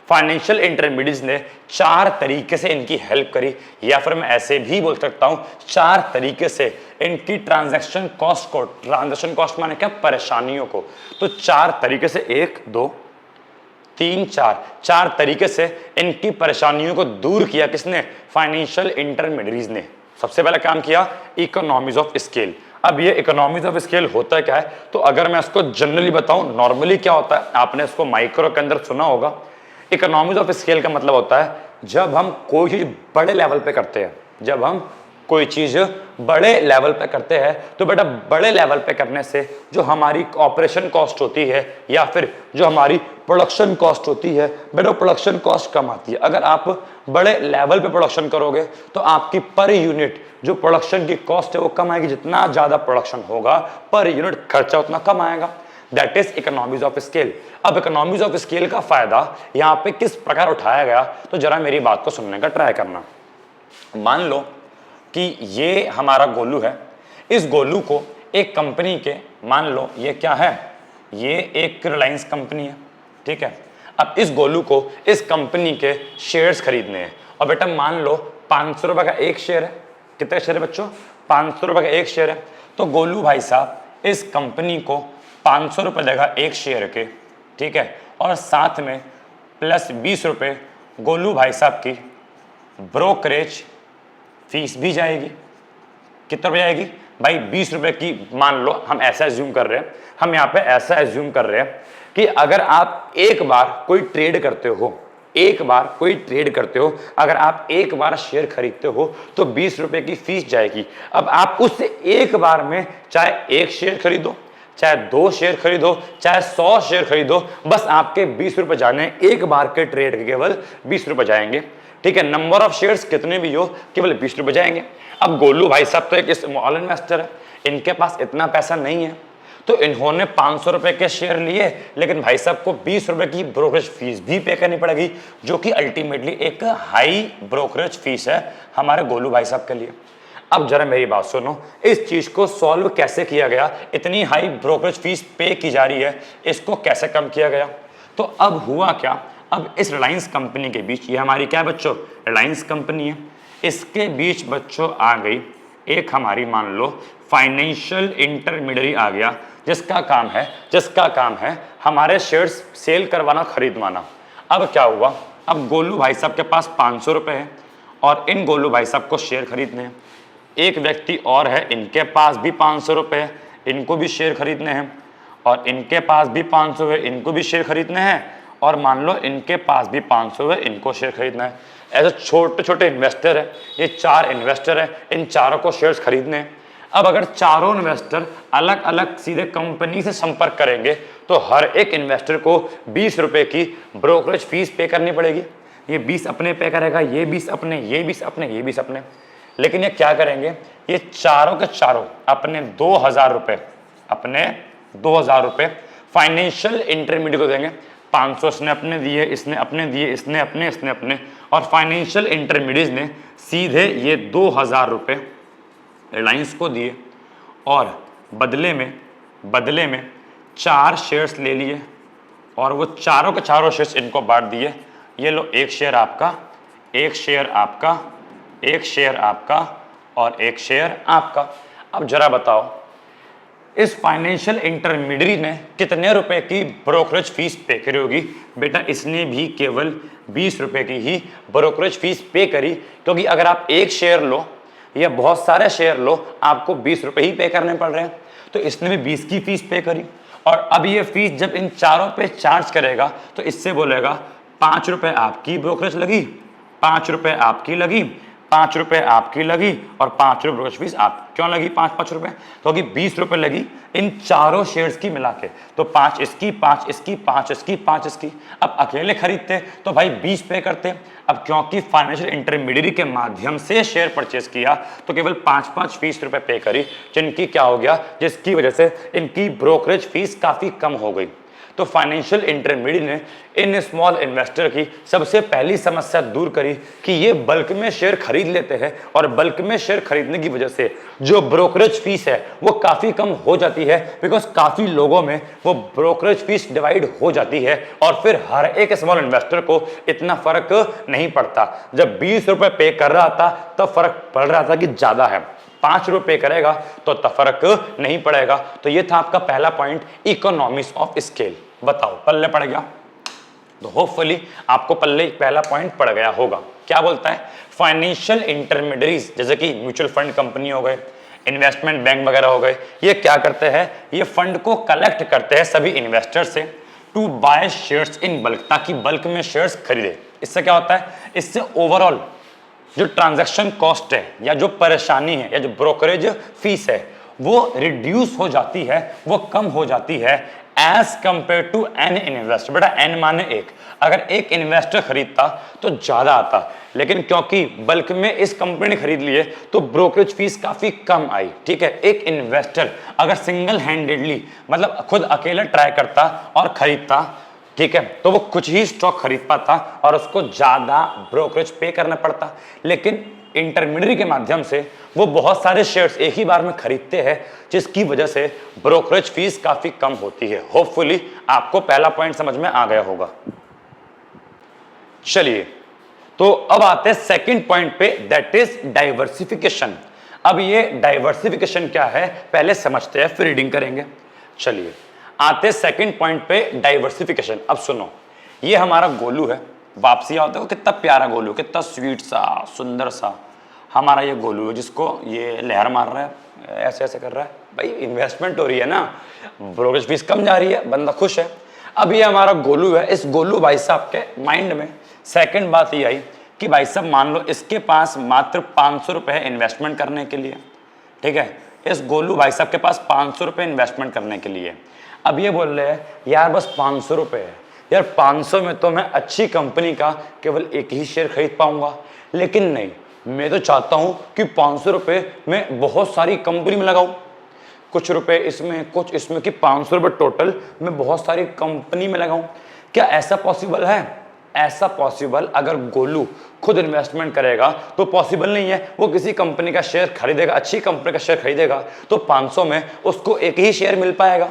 फाइनेंशियल इंटरमीडिएट्स ने 4 तरीके से इनकी हेल्प करी, या फिर मैं ऐसे भी बोल सकता हूं 4 तरीके से इनकी ट्रांजैक्शन कॉस्ट को, ट्रांजैक्शन कॉस्ट माने क्या? परेशानियों को। तो 4 तरीके से, 1 2 3 4 तरीके से इनकी परेशानियों को दूर किया। किसने? फाइनेंशियल इंटरमीडिएट्स ने। सबसे पहला काम किया इकोनॉमीज ऑफ स्केल। अब ये इकोनॉमीज ऑफ स्केल होता है क्या है? तो अगर मैं इसको जनरली बताऊं, नॉर्मली क्या होता है, आपने इसको माइक्रो के अंदर सुना होगा। इकोनॉमीज ऑफ स्केल का मतलब होता है जब हम कोई चीज बड़े लेवल पे करते हैं, जब हम कोई चीज बड़े लेवल पे करते हैं, तो बेटा बड़े लेवल पे करने से जो हमारी ऑपरेशन कॉस्ट होती है या फिर जो हमारी प्रोडक्शन कॉस्ट होती है, बेटा प्रोडक्शन कॉस्ट कम आती है। अगर आप बड़े लेवल पे प्रोडक्शन करोगे तो आपकी पर यूनिट जो प्रोडक्शन की कॉस्ट है वो कम आएगी। जितना ज्यादा प्रोडक्शन होगा पर यूनिट खर्चा उतना कम आएगा। That is economies of scale. अब इकोनॉमीज ऑफ स्केल का फायदा यहाँ पे किस प्रकार उठाया गया, तो जरा मेरी बात को सुनने का ट्राई करना। मान लो कि ये हमारा गोलू है, इस गोलू को एक कंपनी के, मान लो ये क्या है, ये एक रिलायंस कंपनी है, ठीक है। अब इस गोलू को इस कंपनी के शेयर्स खरीदने हैं और बेटा मान लो 500 रुपए का एक शेयर है। कितने शेयर है बच्चों? 500 रुपए का एक शेयर है। तो गोलू भाई साहब इस कंपनी को 500 रुपए देगा एक शेयर के, ठीक है, और साथ में प्लस 20 रुपए गोलू भाई साहब की ब्रोकरेज फीस भी जाएगी। कितना रुपये जाएगी भाई? 20 रुपए की। मान लो हम ऐसा एज्यूम कर रहे हैं, हम यहाँ पे ऐसा एज्यूम कर रहे हैं कि अगर आप एक बार कोई ट्रेड करते हो, एक बार कोई ट्रेड करते हो, अगर आप एक बार शेयर खरीदते हो तो 20 रुपए की फीस जाएगी। अब आप उस एक बार में चाहे एक शेयर खरीदो, चाहे 2 शेयर खरीदो, चाहे 100 शेयर खरीदो, बस आपके 20 रुपए जाने, एक बार के ट्रेड के केवल 20 रुपए जाएंगे, ठीक है। नंबर ऑफ शेयर्स कितने भी हो केवल 20 रुपए जाएंगे। अब गोलू भाई साहब तो एक स्मॉल इन्वेस्टर है, इनके पास इतना पैसा नहीं है, तो इन्होंने 500 रुपए के शेयर लिए, लेकिन भाई साहब को 20 रुपए की ब्रोकरेज फीस भी पे करनी पड़ेगी, जो कि अल्टीमेटली एक हाई ब्रोकरेज फीस है हमारे गोलू भाई साहब के लिए। अब जरा मेरी बात सुनो, इस चीज को सॉल्व कैसे किया गया? इतनी हाई ब्रोकरेज फीस पे की जा रही है, इसको कैसे कम किया गया? तो अब हुआ क्या, अब इस रिलायंस कंपनी के बीच, ये हमारी क्या है बच्चों? रिलायंस कंपनी है, इसके बीच बच्चों आ गई एक हमारी, मान लो फाइनेंशियल इंटरमीडिएट आ गया, जिसका काम है हमारे शेयर्स सेल करवाना, खरीदवाना। अब क्या हुआ, अब गोलू भाई साहब के पास 500 रुपए है और इन गोलू भाई साहब को शेयर खरीदने हैं। एक व्यक्ति और है, इनके पास भी 500 रुपए है, इनको भी शेयर खरीदने हैं, और इनके पास भी 500 है, इनको भी शेयर खरीदने हैं, और मान लो इनके पास भी 500 है, इनको शेयर खरीदना है। ऐसे छोटे छोटे इन्वेस्टर है, ये 4 इन्वेस्टर है, इन चारों को शेयर्स खरीदने हैं। अब अगर चारों इन्वेस्टर अलग अलग सीधे कंपनी से संपर्क करेंगे तो हर एक इन्वेस्टर को 20 रुपए की ब्रोकरेज फीस पे करनी पड़ेगी। ये 20 अपने पे करेगा, ये 20 अपने, ये 20 अपने, ये 20 अपने। लेकिन ये क्या करेंगे, ये चारों के चारों अपने 2000 रुपए, अपने 2000 रुपए फाइनेंशियल इंटरमीडिएट को देंगे। 500 इसने अपने दिए, इसने अपने दिए, इसने अपने, इसने अपने, और फाइनेंशियल इंटरमीडिएट ने सीधे ये 2000 रुपए रिलायंस को दिए और बदले में 4 शेयर्स ले लिए और वो चारों के चारों शेयर्स इनको बांट दिए। ये लो, एक शेयर आपका, एक शेयर आपका, एक शेयर आपका और एक शेयर आपका। अब जरा बताओ, इस फाइनेंशियल इंटरमीडिएट ने कितने रुपए की ब्रोकरेज फीस पे करी होगी? बेटा इसने भी केवल 20 रुपए की ही ब्रोकरेज फीस पे करी, क्योंकि अगर आप एक शेयर लो या बहुत सारे शेयर लो, आपको 20 रुपए ही पे करने पड़ रहे हैं, तो इसने भी 20 की फीस पे करी। और अब ये फीस जब इन चारों पे चार्ज करेगा तो इससे बोलेगा 5 रुपए आपकी ब्रोकरेज लगी, 5 रुपए आपकी लगी, ₹5 आपकी लगी और ₹5 ब्रोकरेज फीस आप। क्यों लगी 5-5 रुपए? क्योंकि 20 रुपए लगी इन चारों शेयर्स की मिला के। तो 5 इसकी, 5 इसकी, 5 इसकी, 5 इसकी। अब अकेले खरीदते तो भाई 20 पे करते। अब क्योंकि फाइनेंशियल इंटरमीडियरी के माध्यम से शेयर परचेस किया तो केवल 5-5 फीस रुपए पे करी, जिनकी क्या हो गया, जिसकी वजह से इनकी ब्रोकरेज फीस काफी कम हो गई। तो फाइनेंशियल इंटरमीडिएट ने इन स्मॉल इन्वेस्टर की सबसे पहली समस्या दूर करी कि ये बल्क में शेयर खरीद लेते हैं और बल्क में शेयर खरीदने की वजह से जो ब्रोकरेज फीस है वो काफी कम हो जाती है, बिकॉज काफी लोगों में वो ब्रोकरेज फीस डिवाइड हो जाती है और फिर हर एक स्मॉल इन्वेस्टर को इतना फर्क नहीं पड़ता। जब 20 रुपए पे कर रहा था तब फर्क पड़ रहा था कि ज्यादा है, 5 रुपए करेगा तो फर्क नहीं पड़ेगा। तो ये था आपका पहला पॉइंट, इकोनॉमिक्स ऑफ स्केल। बताओ पल्ले पड़ गया? तो होपफुली आपको पल्ले पहला पॉइंट पड़ गया होगा। क्या बोलता है? फाइनेंशियल इंटरमीडियरीज जैसे कि म्यूचुअल फंड कंपनी हो गए, इन्वेस्टमेंट बैंक वगैरह हो गए, ये क्या करते हैं, ये फंड को कलेक्ट करते हैं सभी इन्वेस्टर से to buy shares in bulk, ताकि बल्क में शेयर्स खरीदे। इससे क्या होता है, इससे ओवरऑल जो ट्रांजैक्शन कॉस्ट है या जो परेशानी है या जो ब्रोकरेज फीस है वो रिड्यूस हो जाती है, वो कम हो जाती है as compare to an investor. बेटा एन माने एक, अगर एक इन्वेस्टर खरीदता तो ज्यादा आता, लेकिन क्योंकि बल्क में इस कंपनी ने खरीद लिए तो ब्रोकरेज फीस काफी कम आई। ठीक है, एक इन्वेस्टर अगर सिंगल हैंडेडली मतलब खुद अकेला ट्राई करता और खरीदता, ठीक है, तो वो कुछ ही स्टॉक खरीद पाता और उसको ज्यादा ब्रोकरेज पे करना पड़ता। लेकिन इंटरमीडियरी के माध्यम से वो बहुत सारे शेयर्स एक ही बार में खरीदते हैं, जिसकी वजह से ब्रोकरेज फीस काफी कम होती है। होपफुली आपको पहला पॉइंट समझ में आ गया होगा। चलिए, तो अब आते हैं सेकंड पॉइंट पे, दैट इज डाइवर्सिफिकेशन। अब ये डाइवर्सिफिकेशन क्या है पहले समझते हैं, फिर रीडिंग करेंगे। चलिए आते सेकंड पॉइंट पे, डाइवर्सिफिकेशन। अब सुनो, ये हमारा गोलू है, वापसी आओ देखो कितना प्यारा गोलू, कितना स्वीट सा सुंदर सा हमारा ये गोलू है, जिसको ये लहर मार रहा है, ऐसे ऐसे कर रहा है। भाई इन्वेस्टमेंट हो रही है ना, ब्रोकरेज फीस कम जा रही है, बंदा खुश है। अब ये हमारा गोलू है, इस गोलू भाई साहब के माइंड में सेकंड बात ये आई कि भाई साहब मान लो इसके पास मात्र 500 रुपए है इन्वेस्टमेंट करने के लिए। ठीक है, इस गोलू भाई साहब के पास 500 रुपए इन्वेस्टमेंट करने के लिए। अब ये बोल रहे हैं यार बस 500 रुपए है यार, 500 में तो मैं अच्छी कंपनी का केवल एक ही शेयर खरीद पाऊंगा। लेकिन नहीं, मैं तो चाहता हूं कि 500 रुपए में बहुत सारी कंपनी में लगाऊं, कुछ रुपए इसमें कुछ इसमें, कि 500 रुपए टोटल मैं बहुत सारी कंपनी में लगाऊं। क्या ऐसा पॉसिबल है? ऐसा पॉसिबल अगर गोलू खुद इन्वेस्टमेंट करेगा तो पॉसिबल नहीं है। वो किसी कंपनी का शेयर खरीदेगा, अच्छी कंपनी का शेयर खरीदेगा तो 500 में उसको एक ही शेयर मिल पाएगा,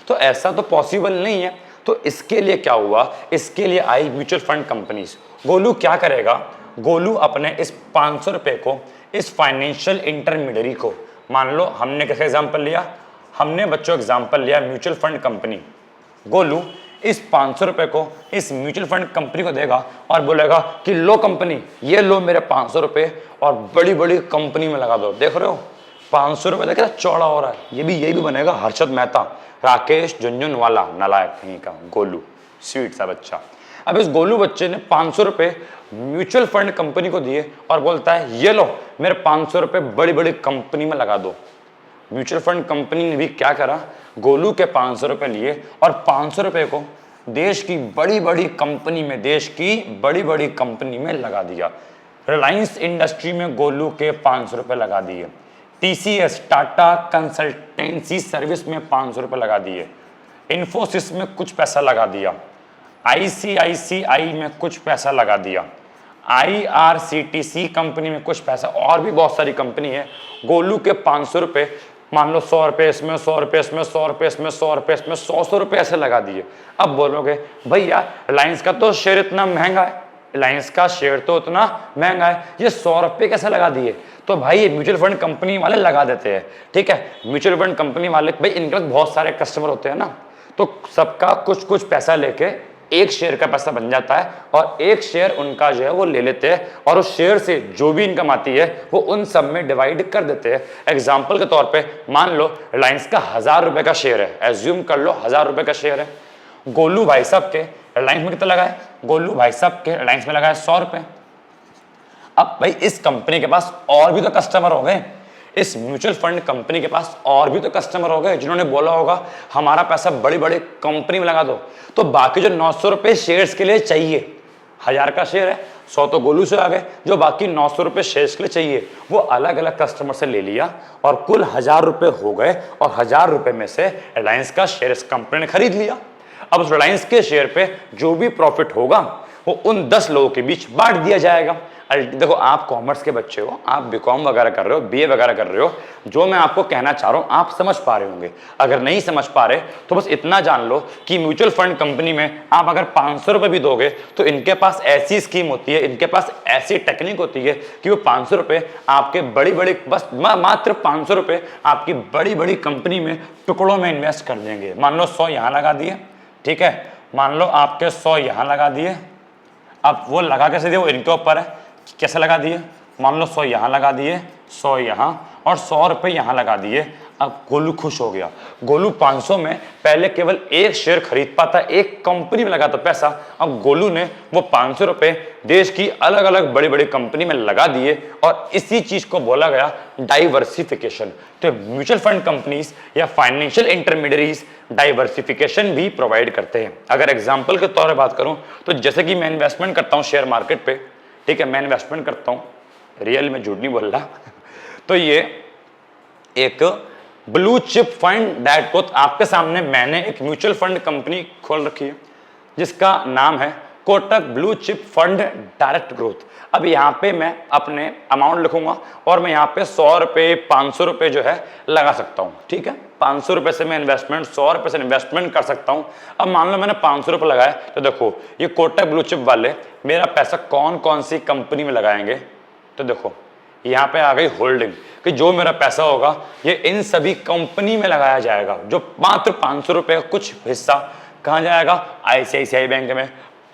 तो ऐसा तो पॉसिबल नहीं है। तो इसके लिए क्या हुआ, इसके लिए आई म्यूचुअल फंड कंपनीज। गोलू क्या करेगा, गोलू अपने इस 500 रुपए को इस फाइनेंशियल इंटरमीडियरी को, मान लो हमने कैसे एग्जांपल लिया, हमने बच्चों एग्जांपल लिया म्यूचुअल फंड कंपनी। गोलू इस 500 रुपए को इस म्यूचुअल फंड कंपनी को देगा और बोलेगा कि लो कंपनी, ये लो मेरे 500 रुपए और बड़ी बड़ी कंपनी में लगा दो। देख रहे हो 500 रुपए देखा चौड़ा हो रहा है, ये भी बनेगा हर्षद मेहता, राकेश झुनझुनवाला, नालायक कहीं का गोलू, स्वीट सा बच्चा। अब इस गोलू बच्चे ने 500 रुपए म्यूचुअल फंड कंपनी को दिए और बोलता है ये लो मेरे 500 रुपए बड़ी बड़ी कंपनी में लगा दो। म्यूचुअल फंड कंपनी ने भी क्या करा, गोलू के 500 रुपए लिए और 500 रुपए को देश की बड़ी बड़ी कंपनी में, देश की बड़ी बड़ी कंपनी में लगा दिया। रिलायंस इंडस्ट्री में गोलू के 500 रुपए लगा दिए, टीसीएस टाटा कंसल्टेंसी सर्विस में 500 रुपए लगा दिए, इन्फोसिस में कुछ पैसा लगा दिया, आईसीआईसीआई में कुछ पैसा लगा दिया, आईआरसीटीसी कंपनी में कुछ पैसा, और भी बहुत सारी कंपनी है। गोलू के 500 रुपए मान लो 100 रुपए इसमें, 100 रुपए इसमें, 100 रुपए इसमें, 100 रुपए इसमें, 100 रुपए ऐसे लगा दिए। अब बोलोगे भैया रिलायंस का तो शेयर इतना महंगा है, रिलायंस का शेयर तो उतना महंगा है, ये 100 रुपए कैसे लगा दिए? तो भाई ये म्यूचुअल फंड कंपनी वाले लगा देते हैं। ठीक है, म्यूचुअल फंड कंपनी वाले भाई इनके पास बहुत सारे कस्टमर होते हैं ना, तो सबका कुछ कुछ पैसा लेके एक शेयर का पैसा बन जाता है और एक शेयर उनका जो है वो ले लेते हैं और उस शेयर से जो भी इनकम आती है वो उन सब में डिवाइड कर देते हैं। एग्जाम्पल के तौर पे मान लो रिलायंस का 1000 रुपए का शेयर है, एज्यूम कर लो 1000 रुपए का शेयर है। गोलू भाई साहब के रिलायंस में कितना लगाए, गोलू भाई साहब के रिलायंस में लगाए 100 रुपए। अब भाई इस कंपनी के पास और भी तो कस्टमर हो गए, इस म्यूचुअल फंड कंपनी के पास और भी तो कस्टमर हो गए जिन्होंने बोला होगा हमारा पैसा बड़ी बड़ी कंपनी में लगा दो। तो बाकी जो 900 रुपए शेयर्स के लिए चाहिए, 1000 का शेयर है, 100 तो गोलू से आ गए, जो बाकी 900 रुपए शेयर्स के लिए चाहिए वो अलग अलग कस्टमर से ले लिया और कुल 1000 रुपए हो गए और 1000 रुपए में से रिलायंस का शेयर इस कंपनी ने खरीद लिया। अब उस रिलायंस के शेयर पे जो भी प्रॉफिट होगा वो उन 10 लोगों के बीच बांट दिया जाएगा। देखो आप कॉमर्स के बच्चे हो, आप बीकॉम वगैरह कर रहे हो, बीए वगैरह कर रहे हो, जो मैं आपको कहना चाह रहा हूं आप समझ पा रहे होंगे। अगर नहीं समझ पा रहे तो बस इतना जान लो कि म्यूचुअल फंड कंपनी में आप अगर 500 रुपए भी दोगे तो इनके पास ऐसी स्कीम होती है, इनके पास ऐसी टेक्निक होती है कि वो 500 रुपए आपके बड़ी बड़ी, बस मात्र 500 रुपए आपकी बड़ी बड़ी कंपनी में टुकड़ों में इन्वेस्ट कर देंगे। मान लो 100 यहां लगा दिए, ठीक है, मान लो आपके 100 यहां लगा दिए, अब वो लगा कैसे दिए वो इनके ऊपर है, कैसे लगा दिए, मान लो 100 यहां लगा दिए, 100 यहां और 100 रुपए यहां लगा दिए। अब गोलू खुश हो गया। गोलू 500 में पहले केवल एक शेयर खरीद पाता, एक कंपनी में लगाता पैसा, अब गोलू ने वो 500 रुपए देश की अलग अलग बड़ी बड़ी कंपनी में लगा दिए और इसी चीज को बोला गया डाइवर्सिफिकेशन। तो म्यूचुअल फंड कंपनीज या फाइनेंशियल इंटरमीडियरीज डाइवर्सिफिकेशन भी प्रोवाइड करते हैं। अगर एग्जाम्पल के तौर पर बात करूं तो जैसे कि मैं इन्वेस्टमेंट करता हूं शेयर मार्केट पे, ठीक है, मैं इन्वेस्टमेंट करता हूं, रियल में झूठ नहीं बोल रहा तो ये एक blue chip fund direct growth, आपके सामने मैंने एक म्यूचुअल फंड कंपनी खोल रखी है जिसका नाम है Kotak blue chip fund direct growth. अब यहाँ पे मैं अपने अमाउंट लिखूंगा और मैं यहाँ पे 100 रुपए 500 रुपए जो है लगा सकता हूँ, ठीक है, 500 रुपए से मैं इन्वेस्टमेंट 100 रुपए से इन्वेस्टमेंट कर सकता हूँ। अब मान लो मैंने 500 रुपए लगाया तो देखो ये कोटक ब्लू चिप वाले मेरा पैसा कौन कौन सी कंपनी में लगाएंगे, तो देखो यहाँ पे आ गई होल्डिंग कि जो मेरा पैसा होगा ये इन सभी कंपनी में लगाया जाएगा। जो मात्र 500 रुपए का कुछ हिस्सा कहाँ जाएगा, आईसीआईसीआई बैंक में,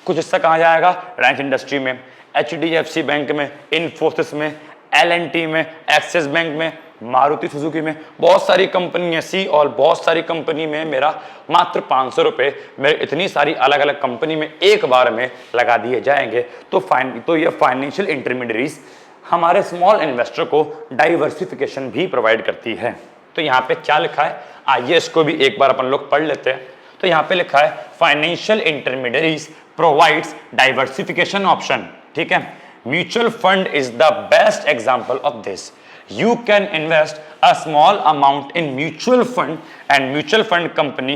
कुछ हिस्सा कहाँ जाएगा, रिलायंस इंडस्ट्री में, एचडीएफसी बैंक में, इन्फोसिस में, एलएनटी में, एक्सिस बैंक में, मारुति सुजुकी में, बहुत सारी कंपनी है, सी और बहुत सारी कंपनी में मेरा मात्र 500 रुपए मेरे इतनी सारी अलग अलग कंपनी में एक बार में लगा दिए जाएंगे। तो ये फाइनेंशियल इंटरमीडियरीज हमारे स्मॉल इन्वेस्टर को डाइवर्सिफिकेशन भी प्रोवाइड करती है। तो यहाँ पे क्या लिखा है, आइए इसको भी एक बार अपन लोग पढ़ लेते हैं। तो यहाँ पे लिखा है financial intermediaries provides diversification option, ठीक है, mutual fund is the best example of this. You can invest a small amount in mutual fund and mutual fund company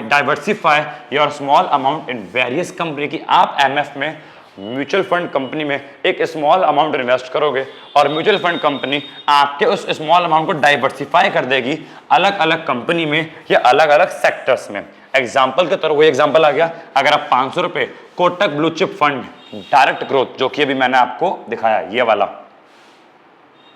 diversify your small amount in various company की आप MF में mutual fund company में एक small amount invest करोगे और mutual fund company आपके उस small amount को डाइवर्सिफाई कर देगी अलग अलग कंपनी में या अलग अलग सेक्टर्स में। एग्जाम्पल के तौर वही एग्जाम्पल आ गया, अगर आप 500 रुपए Kotak blue chip fund direct growth जो कि अभी मैंने आपको दिखाया ये वाला,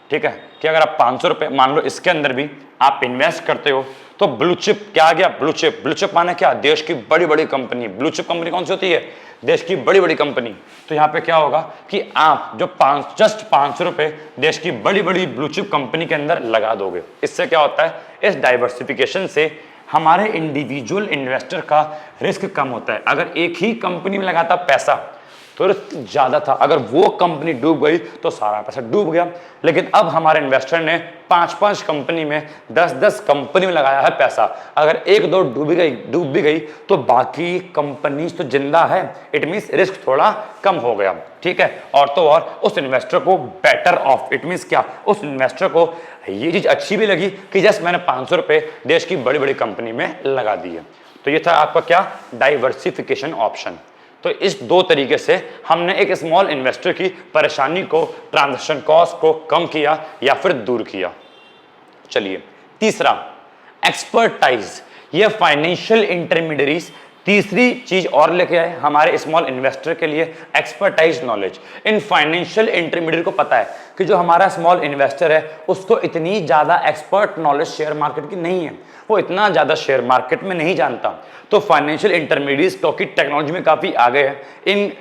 ठीक है, कि अगर आप 500 रुपए मान लो इसके अंदर भी आप इन्वेस्ट करते हो तो ब्लू चिप क्या आ गया, ब्लू चिप माने क्या, देश की बड़ी बड़ी कंपनी। ब्लू चिप कंपनी कौन सी होती है, देश की बड़ी बड़ी कंपनी। तो यहाँ पे क्या होगा कि आप जो जस्ट 500 रुपए देश की बड़ी बड़ी ब्लू चिप कंपनी के अंदर लगा दोगे। इससे क्या होता है, इस डाइवर्सिफिकेशन से हमारे इंडिविजुअल इन्वेस्टर का रिस्क कम होता है। अगर एक ही कंपनी में लगाता पैसा तो रिस्क ज्यादा था, अगर वो कंपनी डूब गई तो सारा पैसा डूब गया। लेकिन अब हमारे इन्वेस्टर ने 5-5 कंपनी में 10-10 कंपनी में लगाया है पैसा, अगर एक दो डूब भी गई तो बाकी कंपनी तो जिंदा है, इट मींस रिस्क थोड़ा कम हो गया, ठीक है। और तो और उस इन्वेस्टर को बेटर ऑफ, इट मींस क्या, उस इन्वेस्टर को ये चीज अच्छी भी लगी कि जस्ट मैंने 500 रुपए देश की बड़ी बड़ी कंपनी में लगा दिए। तो ये था आपका क्या, डाइवर्सिफिकेशन ऑप्शन। तो इस दो तरीके से हमने एक स्मॉल इन्वेस्टर की परेशानी को, ट्रांजैक्शन कॉस्ट को कम किया या फिर दूर किया। चलिए तीसरा, एक्सपर्टाइज। ये फाइनेंशियल इंटरमीडियरीज तीसरी चीज और लेके आए हमारे स्मॉल इन्वेस्टर के लिए, expertise knowledge. In financial intermediate को पता है कि जो हमारा स्मॉल इन्वेस्टर है उसको इतनी ज्यादा एक्सपर्ट नॉलेज शेयर मार्केट की नहीं है, वो इतना ज्यादा शेयर मार्केट में नहीं जानता। तो फाइनेंशियल इंटरमीडिएट क्योंकि टेक्नोलॉजी में काफी आगे है,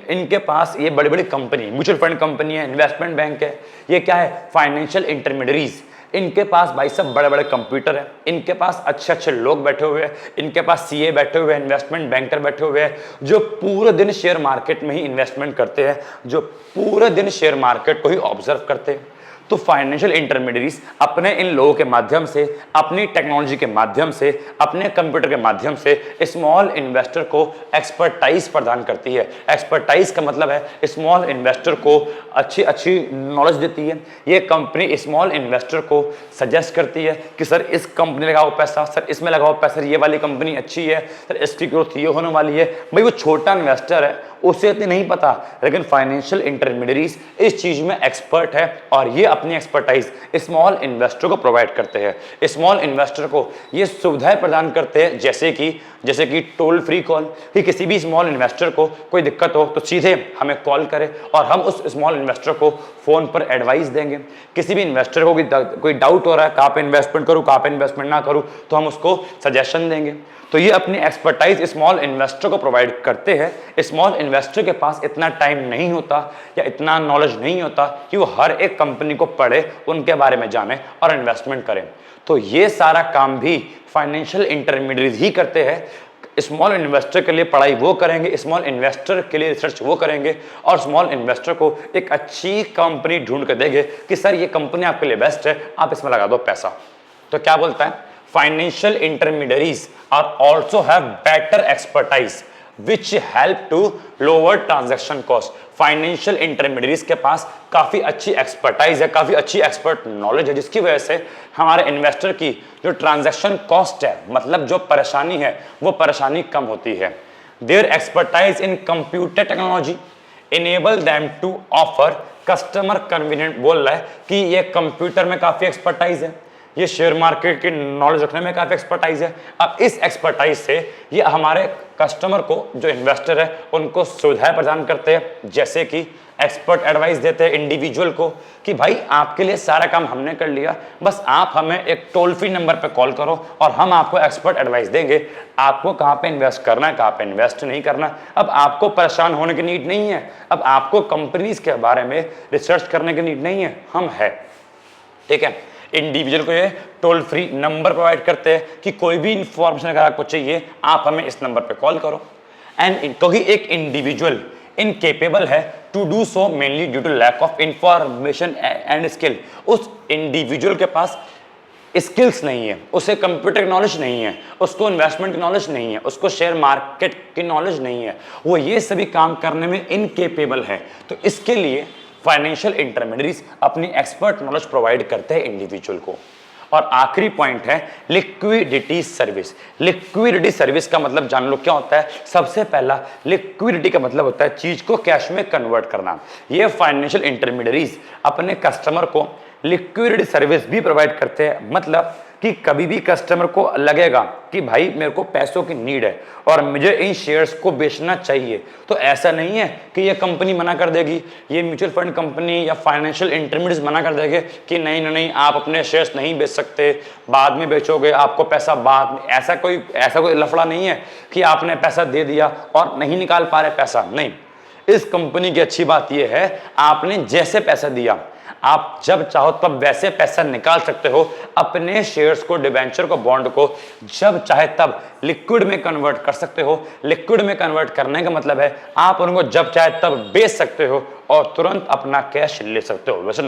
इनके पास ये बड़ी बड़ी कंपनी, म्यूचुअल फंड कंपनी है, इन्वेस्टमेंट बैंक है, ये क्या है, फाइनेंशियल इंटरमीडिएट। इनके पास भाई सब बड़े बड़े कंप्यूटर है, इनके पास अच्छे अच्छे लोग बैठे हुए हैं, इनके पास सीए बैठे हुए हैं, इन्वेस्टमेंट बैंकर बैठे हुए हैं, जो पूरे दिन शेयर मार्केट में ही इन्वेस्टमेंट करते हैं, जो पूरे दिन शेयर मार्केट को ही ऑब्जर्व करते हैं। तो फाइनेंशियल इंटरमीडिएट्स अपने इन लोगों के माध्यम से, अपनी टेक्नोलॉजी के माध्यम से, अपने कंप्यूटर के माध्यम से स्मॉल इन्वेस्टर को एक्सपर्टाइज प्रदान करती है। एक्सपर्टाइज का मतलब है स्मॉल इन्वेस्टर को अच्छी अच्छी नॉलेज देती है। ये कंपनी स्मॉल इन्वेस्टर को सजेस्ट करती है कि सर इस कंपनी लगाओ पैसा, सर इसमें लगाओ पैसा, ये वाली कंपनी अच्छी है, सर इसकी ग्रोथ ये होने वाली है। भाई वो छोटा इन्वेस्टर है, उसे इतनी नहीं पता, लेकिन फाइनेंशियल इंटरमीडिएट्स इस चीज में एक्सपर्ट है और ये अपनी एक्सपर्टाइज स्मॉल इन्वेस्टर को प्रोवाइड करते हैं। स्मॉल इन्वेस्टर को ये सुविधाएं प्रदान करते हैं, जैसे कि टोल फ्री कॉल, कि किसी भी स्मॉल इन्वेस्टर को कोई दिक्कत हो तो सीधे हमें कॉल करे और हम उस स्मॉल इन्वेस्टर को फोन पर एडवाइस देंगे। किसी भी इन्वेस्टर को कोई डाउट हो रहा है, कहाँ पे इन्वेस्टमेंट करूँ, कहाँ पे इन्वेस्टमेंट ना करूँ, तो हम उसको सजेशन देंगे। तो ये अपनी एक्सपर्टाइज स्मॉल इन्वेस्टर को प्रोवाइड करते हैं। स्मॉल इन्वेस्टर के पास इतना टाइम नहीं होता या इतना नॉलेज नहीं होता कि वो हर एक कंपनी को पढ़े, उनके बारे में जाने और इन्वेस्टमेंट करें। तो ये सारा काम भी फाइनेंशियल इंटरमीडिएट ही करते हैं। स्मॉल इन्वेस्टर के लिए पढ़ाई वो करेंगे, स्मॉल इन्वेस्टर के लिए रिसर्च वो करेंगे और स्मॉल इन्वेस्टर को एक अच्छी कंपनी ढूंढ कर देंगे कि सर ये कंपनी आपके लिए बेस्ट है, आप इसमें लगा दो पैसा। तो क्या बोलता है, financial intermediaries are also have better expertise which help to lower transaction cost। Financial intermediates के पास काफी अच्छी एक्सपर्टाइज है, काफी अच्छी एक्सपर्ट नॉलेज है, जिसकी वजह से हमारे इन्वेस्टर की जो ट्रांजैक्शन कॉस्ट है, मतलब जो परेशानी है, वो परेशानी कम होती है। Their expertise in computer technology enable them to offer customer convenient। बोल रहा है कि ये कंप्यूटर में काफी एक्सपर्टाइज है, ये शेयर मार्केट की नॉलेज रखने में काफी एक्सपर्टाइज है। अब इस एक्सपर्टाइज से ये हमारे कस्टमर को, जो इन्वेस्टर है, उनको सुविधाएं प्रदान करते हैं, जैसे कि एक्सपर्ट एडवाइस देते हैं इंडिविजुअल को कि भाई आपके लिए सारा काम हमने कर लिया, बस आप हमें एक टोल फ्री नंबर पे कॉल करो और हम आपको एक्सपर्ट एडवाइस देंगे, आपको कहाँ पे इन्वेस्ट करना है, कहाँ पे इन्वेस्ट नहीं करना। अब आपको परेशान होने की नीड नहीं है, अब आपको कंपनीज के बारे में रिसर्च करने की नीड नहीं है, हम है। ठीक है, इंडिविजुअल को ये टोल फ्री नंबर प्रोवाइड करते हैं कि कोई भी इंफॉर्मेशन अगर आपको चाहिए आप हमें इस नंबर पे कॉल करो। एंड क्योंकि एक इंडिविजुअल इनकेपेबल है to do so mainly due to lack of information and skill. उस इंडिविजुअल के पास स्किल्स नहीं है, उसे कंप्यूटर नॉलेज नहीं है, उसको इन्वेस्टमेंट की नॉलेज नहीं है, उसको शेयर मार्केट की नॉलेज नहीं है, वो ये सभी काम करने में इनकेपेबल है। तो इसके लिए फाइनेंशियल इंटरमीडिएट्स अपनी एक्सपर्ट नॉलेज प्रोवाइड करते हैं इंडिविजुअल को। और आखिरी पॉइंट है लिक्विडिटी सर्विस। लिक्विडिटी सर्विस का मतलब जान लो क्या होता है। सबसे पहला लिक्विडिटी का मतलब होता है चीज को कैश में कन्वर्ट करना। ये फाइनेंशियल इंटरमीडिएट्स अपने कस्टमर को लिक्विडिटी सर्विस भी प्रोवाइड करते हैं, मतलब कि कभी भी कस्टमर को लगेगा कि भाई मेरे को पैसों की नीड है और मुझे इन शेयर्स को बेचना चाहिए, तो ऐसा नहीं है कि ये कंपनी मना कर देगी, ये म्यूचुअल फंड कंपनी या फाइनेंशियल इंटरमीडिएट्स मना कर देंगे कि नहीं नहीं नहीं आप अपने शेयर्स नहीं बेच सकते, बाद में बेचोगे, आपको पैसा बाद में। ऐसा कोई लफड़ा नहीं है कि आपने पैसा दे दिया और नहीं निकाल पा रहे पैसा, नहीं। इस कंपनी की अच्छी बात यह है आपने जैसे पैसा दिया आप जब चाहो तब वैसे पैसा निकाल सकते हो। अपने शेयर्स को, डिबेंचर को, बॉन्ड को जब चाहे तब लिक्विड में कन्वर्ट कर सकते हो। लिक्विड में कन्वर्ट करने का मतलब है आप उनको जब चाहे तब बेच सकते हो और तुरंत अपना कैश ले सकते हो। वैसे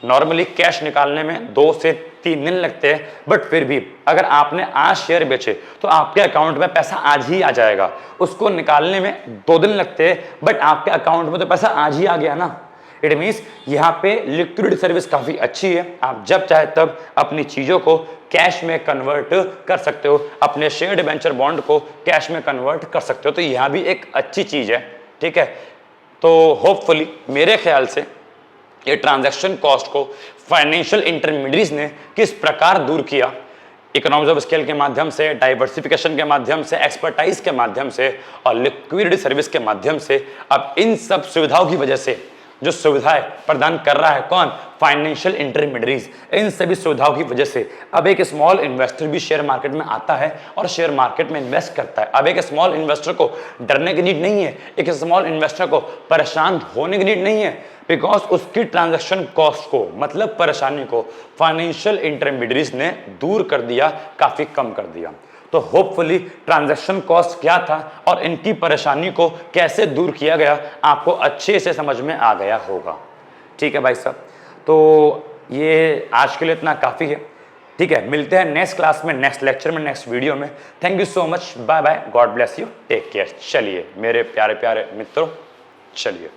नॉर्मली कैश निकालने में 2 से 3 दिन लगते हैं, बट फिर भी अगर आपने आज शेयर बेचे तो आपके अकाउंट में पैसा आज ही आ जाएगा। उसको निकालने में 2 दिन लगते हैं, बट आपके अकाउंट में तो पैसा आज ही आ गया ना। इट मीन्स यहाँ पे लिक्विडिटी सर्विस काफी अच्छी है, आप जब चाहे तब अपनी चीजों को कैश में कन्वर्ट कर सकते हो, अपने शेयर डिबेंचर बॉन्ड को कैश में कन्वर्ट कर सकते हो। तो यहाँ भी एक अच्छी चीज है, ठीक है। तो होपफुली मेरे ख्याल से ये ट्रांजैक्शन कॉस्ट को फाइनेंशियल इंटरमीडिएट्स ने किस प्रकार दूर किया, इकोनॉमिक्स ऑफ स्केल के माध्यम से, डाइवर्सिफिकेशन के माध्यम से, एक्सपर्टाइज के माध्यम से और लिक्विडिटी सर्विस के माध्यम से। अब इन सब सुविधाओं की वजह से जो सुविधाएं प्रदान कर रहा है कौन, फाइनेंशियल इंटरमीडियरीज। इन सभी सुविधाओं की वजह से अब एक स्मॉल इन्वेस्टर भी शेयर मार्केट में आता है और शेयर मार्केट में इन्वेस्ट करता है। अब एक स्मॉल इन्वेस्टर को डरने की नीड नहीं है, एक स्मॉल इन्वेस्टर को परेशान होने की नीड नहीं है, बिकॉज उसकी ट्रांजैक्शन कॉस्ट को, मतलब परेशानी को, फाइनेंशियल इंटरमीडियरीज ने दूर कर दिया, काफी कम कर दिया। तो होपफुली ट्रांजैक्शन कॉस्ट क्या था और इनकी परेशानी को कैसे दूर किया गया आपको अच्छे से समझ में आ गया होगा। ठीक है भाई साहब, तो ये आज के लिए इतना काफ़ी है। ठीक है, मिलते हैं नेक्स्ट क्लास में, नेक्स्ट लेक्चर में, नेक्स्ट वीडियो में। Thank you so much, bye bye, God bless you, take care. चलिए मेरे प्यारे प्यारे मित्रों, चलिए।